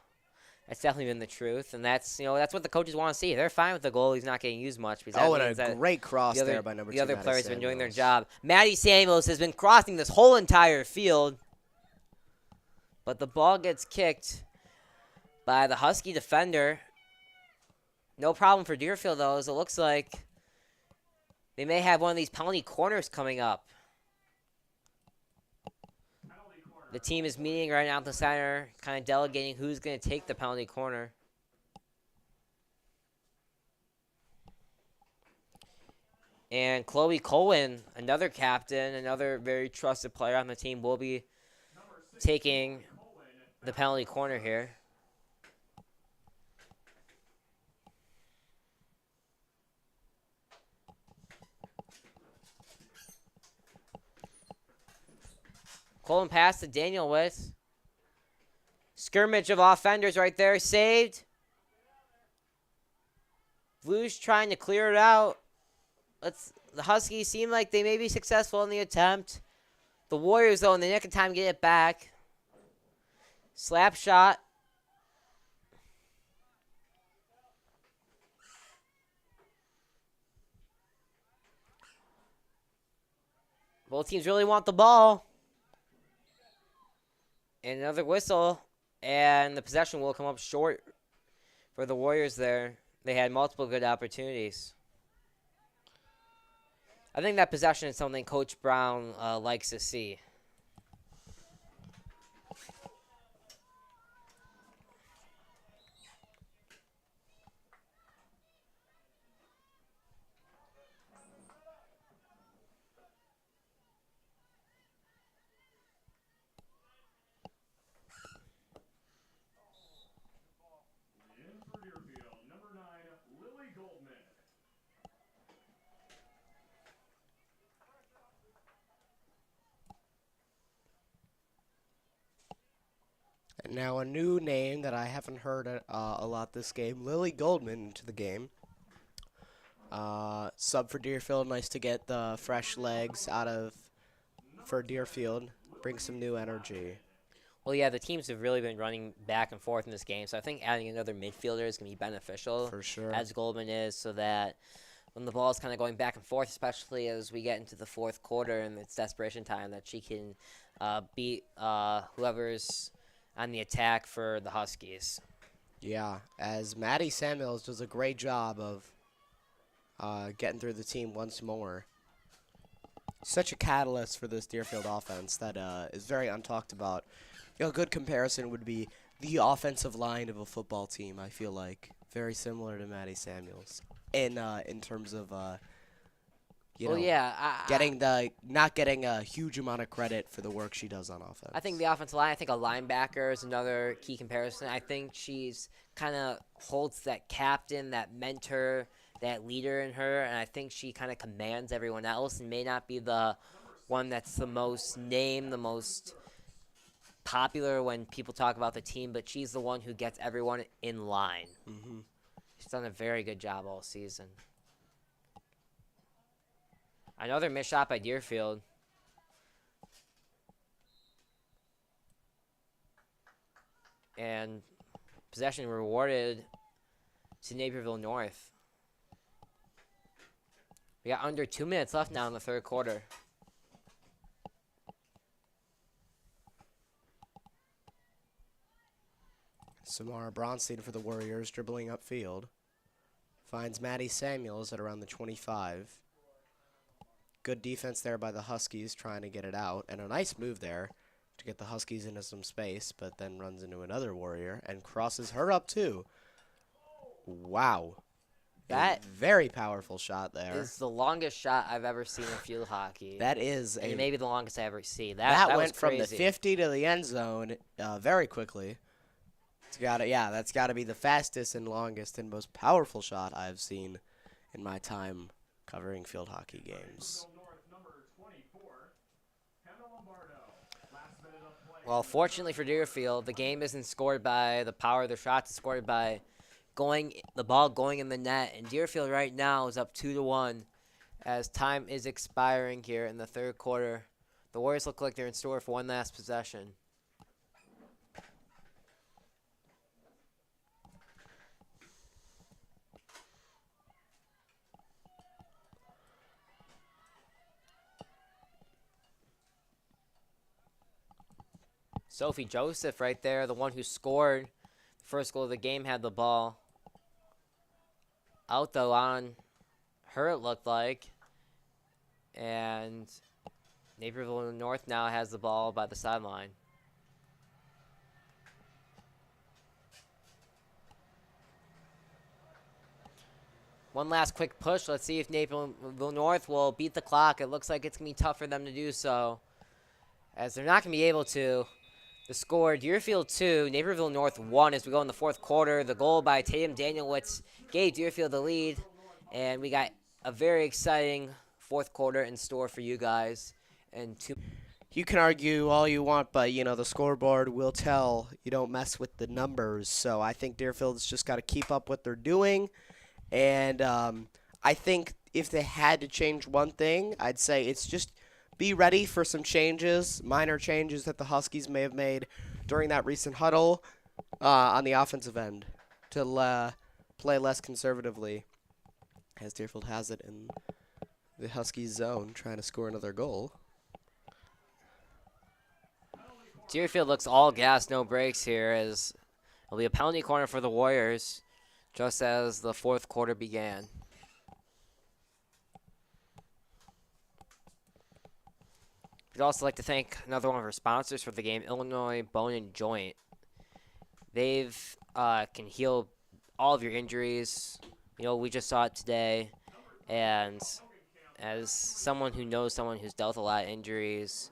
That's definitely been the truth, and that's what the coaches want to see. They're fine with the goalies not getting used much. Because that Oh, means and a that great cross the other, there by number 2. the other Maddie players have been doing their Samuels. job. Maddie Samuels has been crossing this whole entire field, but the ball gets kicked by the Husky defender. No problem for Deerfield, though, as it looks like they may have one of these penalty corners coming up. The team is meeting right now at the center, kind of delegating who's going to take the penalty corner. And Chloe Cohen, another captain, another very trusted player on the team, will be taking the penalty corner here. Cohen pass to Daniel with. Skirmish of offenders right there, saved. Blues trying to clear it out. The Huskies seem like they may be successful in the attempt. The Warriors, though, in the nick of time, get it back. Slap shot. Both teams really want the ball. And another whistle, and the possession will come up short for the Warriors there. They had multiple good opportunities. I think that possession is something Coach Brown likes to see. In for Deerfield, number 9, Lily Goldman. And now a new name that I haven't heard a lot this game. Lily Goldman into the game. Sub for Deerfield. Nice to get the fresh legs out of for Deerfield. Bring some new energy. Well, yeah, the teams have really been running back and forth in this game, so I think adding another midfielder is going to be beneficial. For sure. As Goldman is, so that when the ball is kind of going back and forth, especially as we get into the fourth quarter and it's desperation time, that she can beat whoever's on the attack for the Huskies. Yeah, as Maddie Samuels does a great job of getting through the team once more. Such a catalyst for this Deerfield offense that is very untalked about. A good comparison would be the offensive line of a football team, I feel like. Very similar to Maddie Samuels in terms of, not getting a huge amount of credit for the work she does on offense. I think the offensive line, I think a linebacker is another key comparison. I think she's kind of holds that captain, that mentor, that leader in her, and I think she kind of commands everyone else and may not be the one that's the most named, the most popular when people talk about the team, but she's the one who gets everyone in line. Mm-hmm. She's done a very good job all season. Another missed shot by Deerfield. And possession rewarded to Naperville North. We got under 2 minutes left now in the third quarter. Samara Bronstein for the Warriors, dribbling upfield. Finds Maddie Samuels at around the 25. Good defense there by the Huskies, trying to get it out. And a nice move there to get the Huskies into some space, but then runs into another Warrior and crosses her up too. Wow. That very powerful shot there. is the longest shot I've ever seen in field hockey. That is and maybe the longest I ever see. That was went from the crazy. 50 to the end zone very quickly. That's got to be the fastest and longest and most powerful shot I've seen in my time covering field hockey games. Well, fortunately for Deerfield, the game isn't scored by the power of the shots. It's scored by the ball going in the net. And Deerfield right now is up 2-1 as time is expiring here in the third quarter. The Warriors look like they're in store for one last possession. Sophie Joseph right there, the one who scored the first goal of the game, had the ball out though on her, it looked like. And Naperville North now has the ball by the sideline. One last quick push. Let's see if Naperville North will beat the clock. It looks like it's going to be tough for them to do so, as they're not going to be able to. The score, Deerfield 2, Naperville North 1 as we go in the fourth quarter. The goal by Tatum Danielewicz gave Deerfield the lead, and we got a very exciting fourth quarter in store for you guys. You can argue all you want, but, the scoreboard will tell you don't mess with the numbers. So I think Deerfield's just got to keep up what they're doing. And I think if they had to change one thing, I'd say it's just be ready for some changes, minor changes that the Huskies may have made during that recent huddle on the offensive end to play less conservatively, as Deerfield has it in the Huskies zone, trying to score another goal. Deerfield looks all gas, no brakes here, as it'll be a penalty corner for the Warriors just as the fourth quarter began. We'd also like to thank another one of our sponsors for the game, Illinois Bone and Joint. They've can heal all of your injuries. We just saw it today, and as someone who knows someone who's dealt a lot of injuries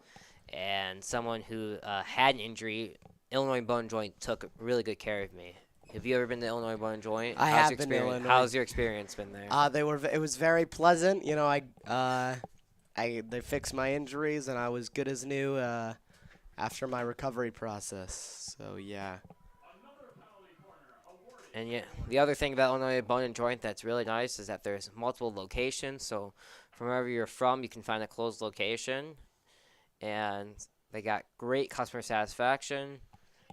and someone who had an injury, Illinois Bone and Joint took really good care of me. Have you ever been to Illinois Bone and Joint? I have been to Illinois. How's your experience been there? It was very pleasant. They fixed my injuries, and I was good as new after my recovery process. So, yeah. And yeah, the other thing about Illinois Bone and Joint that's really nice is that there's multiple locations. So, from wherever you're from, you can find a closed location. And they got great customer satisfaction.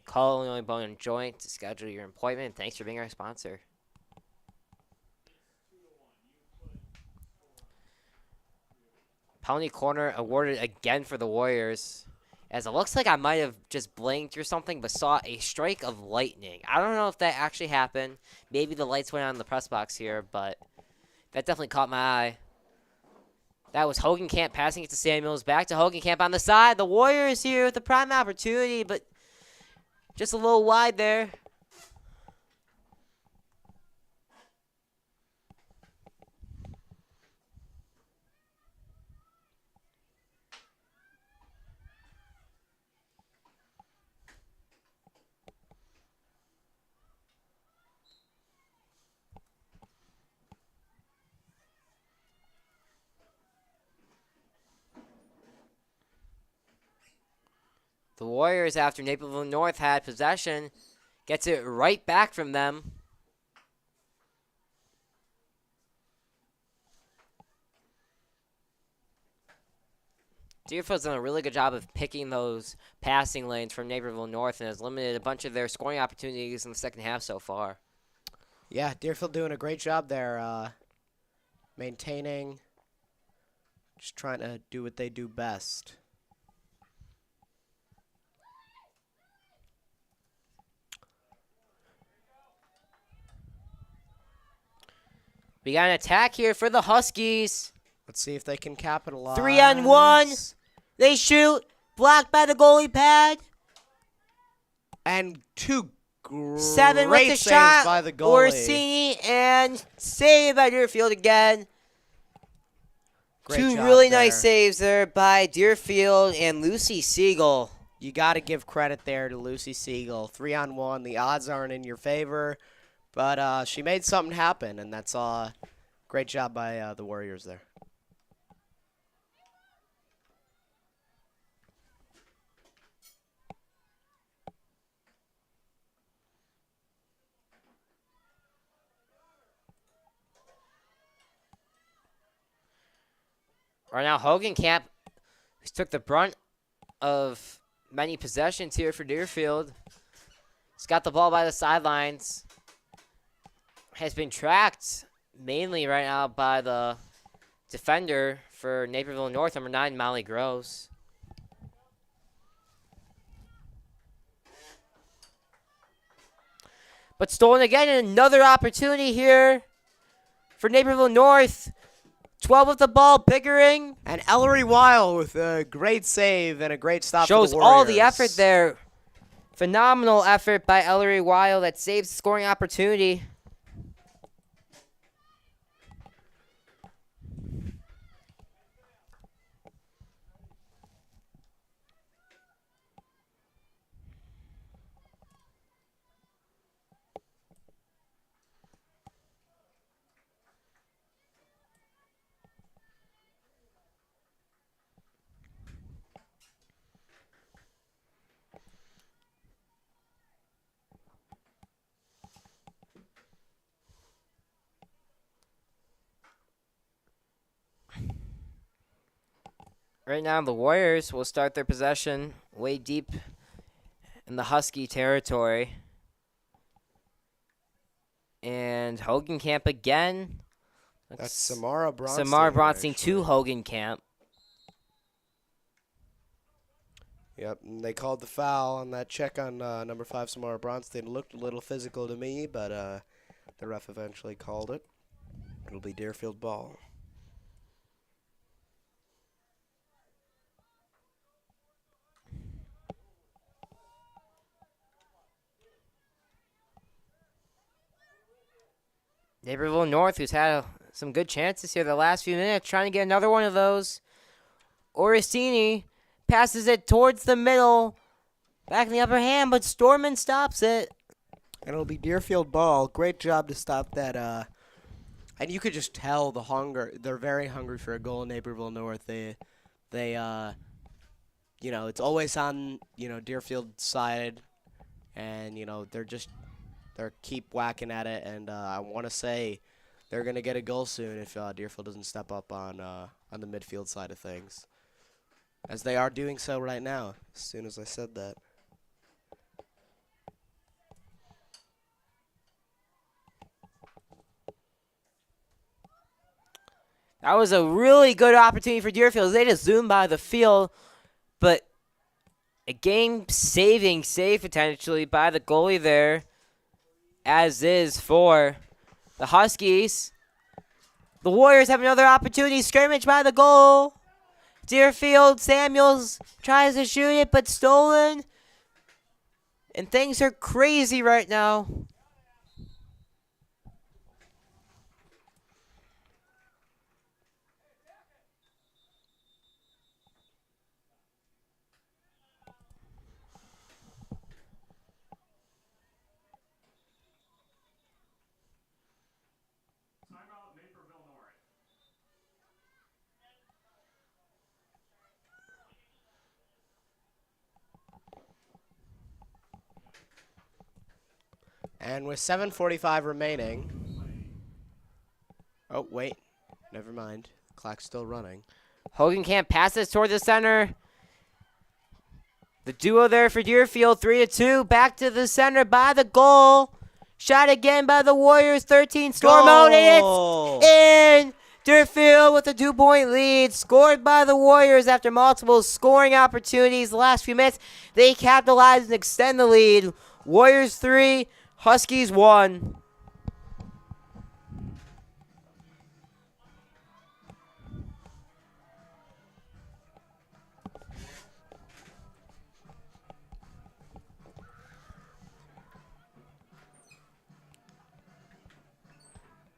Call Illinois Bone and Joint to schedule your appointment. Thanks for being our sponsor. Penalty corner awarded again for the Warriors. As it looks like I might have just blinked or something, but saw a strike of lightning. I don't know if that actually happened. Maybe the lights went on in the press box here, but that definitely caught my eye. That was Hogenkamp passing it to Samuels. Back to Hogenkamp on the side. The Warriors here with the prime opportunity, but just a little wide there. The Warriors, after Naperville North had possession, gets it right back from them. Deerfield's done a really good job of picking those passing lanes from Naperville North and has limited a bunch of their scoring opportunities in the second half so far. Yeah, Deerfield doing a great job there, maintaining, just trying to do what they do best. We got an attack here for the Huskies. Let's see if they can capitalize. 3-on-1. They shoot. Blocked by the goalie pad. And two great 7 with the saves shot. by the goalie. Orsini and save by Deerfield again. Great Two job really there. nice saves there by Deerfield and Lucy Siegel. You got to give credit there to Lucy Siegel. 3-on-1. The odds aren't in your favor, but she made something happen, and that's great job by the Warriors there. Right now, Hogenkamp, who's took the brunt of many possessions here for Deerfield. He's got the ball by the sidelines. Has been tracked mainly right now by the defender for Naperville North, number 9, Molly Gross. But stolen again, and another opportunity here for Naperville North. 12 with the ball, Pickering. And Ellery Weil with a great save and a great stop Shows for the Warriors. all the effort there. Phenomenal effort by Ellery Weil that saves the scoring opportunity. Right now, the Warriors will start their possession way deep in the Husky territory. And Hogenkamp again. That's Samara Bronstein. Samara Bronstein actually. to Hogenkamp. Yep, and they called the foul on that check on number 5, Samara Bronstein. It looked a little physical to me, but the ref eventually called it. It'll be Deerfield ball. Naperville North, who's had some good chances here the last few minutes, trying to get another one of those. Orsini passes it towards the middle. Back in the upper hand, but Storman stops it. And it'll be Deerfield ball. Great job to stop that. And you could just tell the hunger. They're very hungry for a goal in Naperville North. They it's always on, Deerfield's side. And, they're keep whacking at it. And I want to say they're going to get a goal soon if Deerfield doesn't step up on the midfield side of things. As they are doing so right now, as soon as I said that. That was a really good opportunity for Deerfield. They just zoomed by the field, but a game-saving save potentially by the goalie there, as is for the Huskies. The Warriors have another opportunity. Scrimmage by the goal. Deerfield, Samuels tries to shoot it, but stolen. And things are crazy right now. Timeout, Naperville North. And with 7:45 remaining. Oh, wait. Never mind. Clock's still running. Hogenkamp passes toward the center. The duo there for Deerfield, 3-2. Back to the center by the goal. Shot again by the Warriors, 13. Storm out, and it's in. Deerfield with a 2-point lead. Scored by the Warriors after multiple scoring opportunities the last few minutes. They capitalize and extend the lead. Warriors 3, Huskies 1.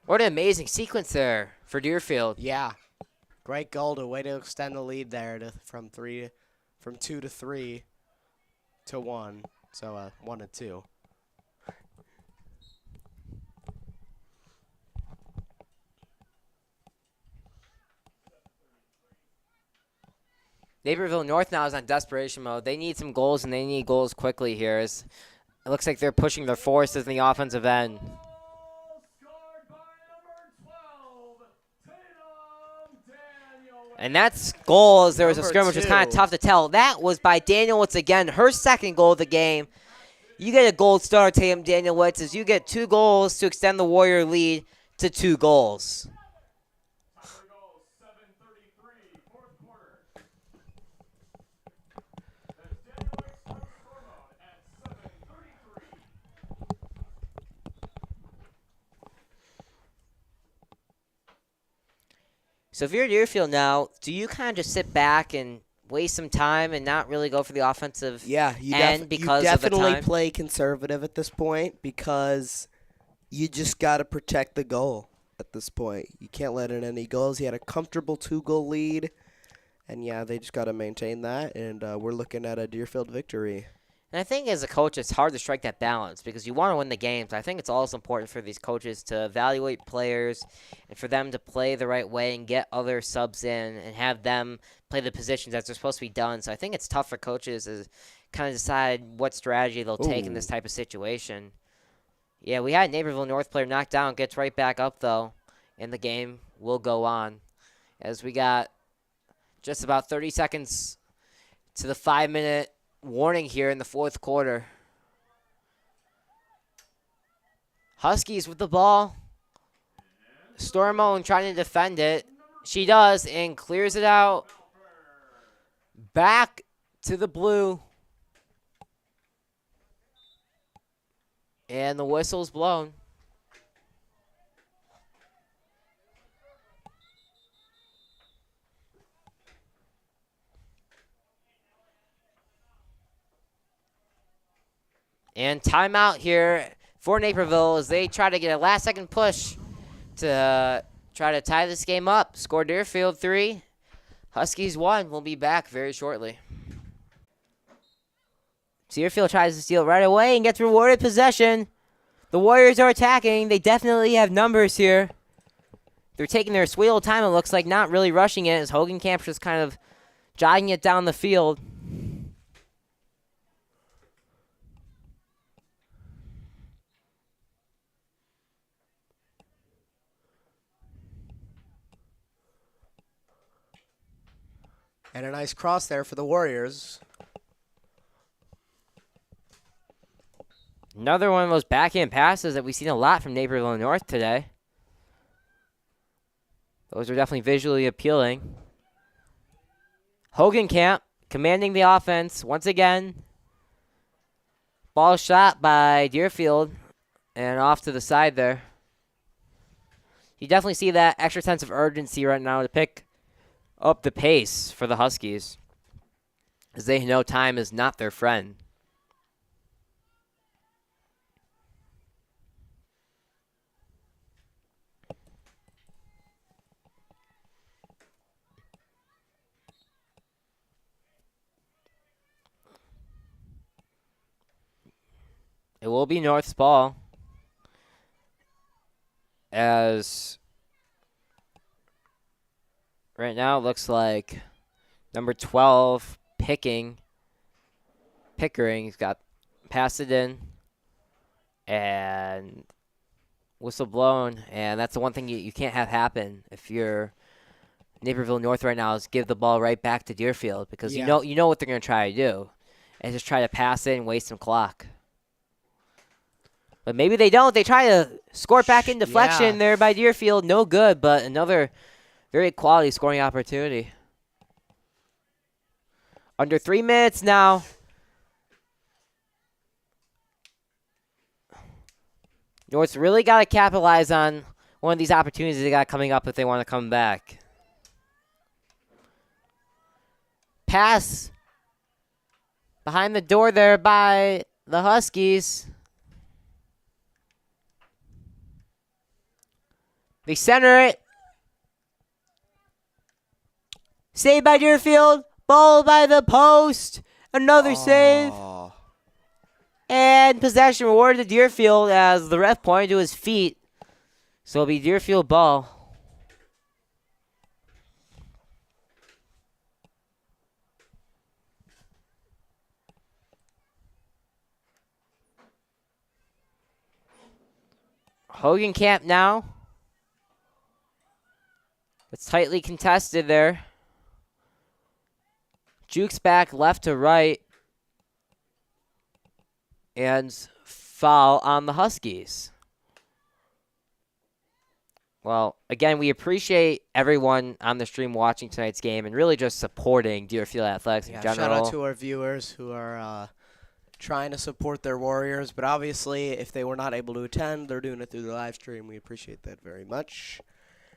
What an amazing sequence there for Deerfield. Yeah. Great goal to way to extend the lead there from 2 to 3 to 1. So 1 to 2. Naperville North now is on desperation mode. They need some goals, and they need goals quickly here. It looks like they're pushing their forces in the offensive end. Scored by number 12, Tatum Daniel. And that's goals. There was a Number scrum, which was kind of 2. tough to tell. That was by Danielwitz again, her second goal of the game. You get a gold star, Tatum Danielwitz, as you get 2 goals to extend the Warrior lead to 2 goals. Time to go, 7:33, fourth quarter. That's Daniel Wicks for score mode at 7:33. So if you're Deerfield now, do you kind of just sit back and waste some time and not really go for the offensive Yeah, you end because of the definitely time? play conservative at this point because you just got to protect the goal at this point. You can't let in any goals. He had a comfortable 2-goal lead, and yeah, they just got to maintain that, and we're looking at a Deerfield victory. And I think as a coach, it's hard to strike that balance because you want to win the games. I think it's also important for these coaches to evaluate players and for them to play the right way and get other subs in and have them play the positions that they're supposed to be done. So I think it's tough for coaches to kind of decide what strategy they'll take in this type of situation. Yeah, we had a Naperville North player knocked down, gets right back up, though, and the game will go on as we got just about 30 seconds to the 5-minute warning here in the fourth quarter. Huskies with the ball. Stormone trying to defend it. She does and clears it out. Back to the blue. And the whistle's blown. And timeout here for Naperville as they try to get a last-second push to try to tie this game up. Score Deerfield 3, Huskies 1. We'll be back very shortly. Deerfield tries to steal right away and gets rewarded possession. The Warriors are attacking. They definitely have numbers here. They're taking their sweet old time, it looks like, not really rushing it as Hogenkamp just kind of jogging it down the field. And a nice cross there for the Warriors. Another one of those backhand passes that we've seen a lot from Naperville North today. Those are definitely visually appealing. Hogan Camp commanding the offense once again. Ball shot by Deerfield and off to the side there. You definitely see that extra sense of urgency right now to pick up the pace for the Huskies, as they know time is not their friend. It will be North's ball, as right now it looks like number 12 Pickering, he's got passed it in and whistle blown, and that's the one thing you can't have happen if you're Naperville North right now, is give the ball right back to Deerfield, because you know what they're going to try to do, and just try to pass it and waste some clock. But maybe they don't. They try to score back in deflection there by Deerfield. No good, but another very quality scoring opportunity. Under 3 minutes now. North's really got to capitalize on one of these opportunities they got coming up if they want to come back. Pass behind the door there by the Huskies. They center it. Saved by Deerfield. Ball by the post. Another save. And possession rewarded to Deerfield as the ref pointed to his feet. So it'll be Deerfield ball. Hogan Camp now. It's tightly contested there. Jukes back left to right. And foul on the Huskies. Well, again, we appreciate everyone on the stream watching tonight's game and really just supporting Deerfield Athletics in general. Shout out to our viewers who are trying to support their Warriors, but obviously if they were not able to attend, they're doing it through the live stream. We appreciate that very much.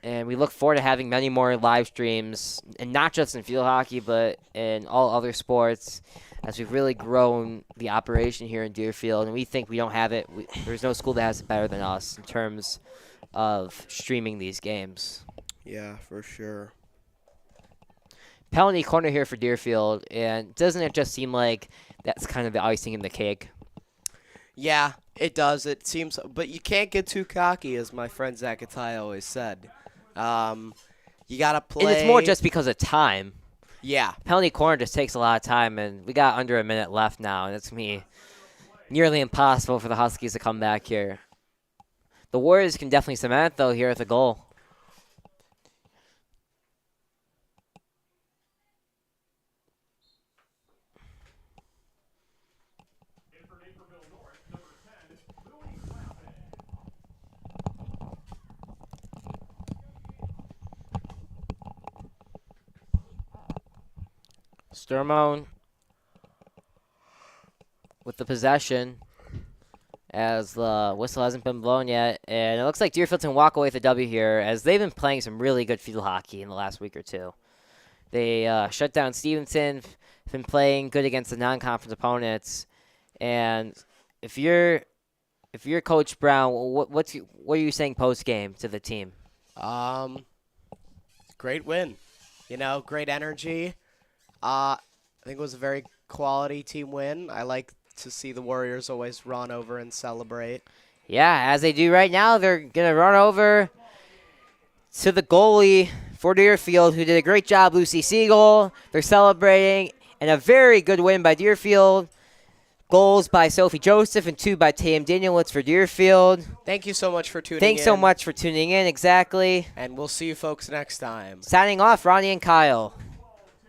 And we look forward to having many more live streams, and not just in field hockey, but in all other sports, as we've really grown the operation here in Deerfield. And we think we don't have it. There's no school that has it better than us in terms of streaming these games. Yeah, for sure. Penalty corner here for Deerfield, and doesn't it just seem like that's kind of the icing in the cake? Yeah, it does. It seems, but you can't get too cocky, as my friend Zach Atai always said. You gotta play. And it's more just because of time. Yeah. Penalty corner just takes a lot of time, and we got under a minute left now, and it's going to be nearly impossible for the Huskies to come back here. The Warriors can definitely cement it, though, here at the goal. Sturmone with the possession as the whistle hasn't been blown yet. And it looks like Deerfield can walk away with a W here, as they've been playing some really good field hockey in the last week or two. They shut down Stevenson, been playing good against the non-conference opponents. And if you're Coach Brown, what are you saying post-game to the team? Great win. Great energy. I think it was a very quality team win. I like to see the Warriors always run over and celebrate. Yeah, as they do right now, they're going to run over to the goalie for Deerfield, who did a great job, Lucy Siegel. They're celebrating, and a very good win by Deerfield. Goals by Sophie Joseph and 2 by Tam Danielitz for Deerfield. Thank you so much for tuning in. Thanks so much for tuning in, exactly. And we'll see you folks next time. Signing off, Ronnie and Kyle.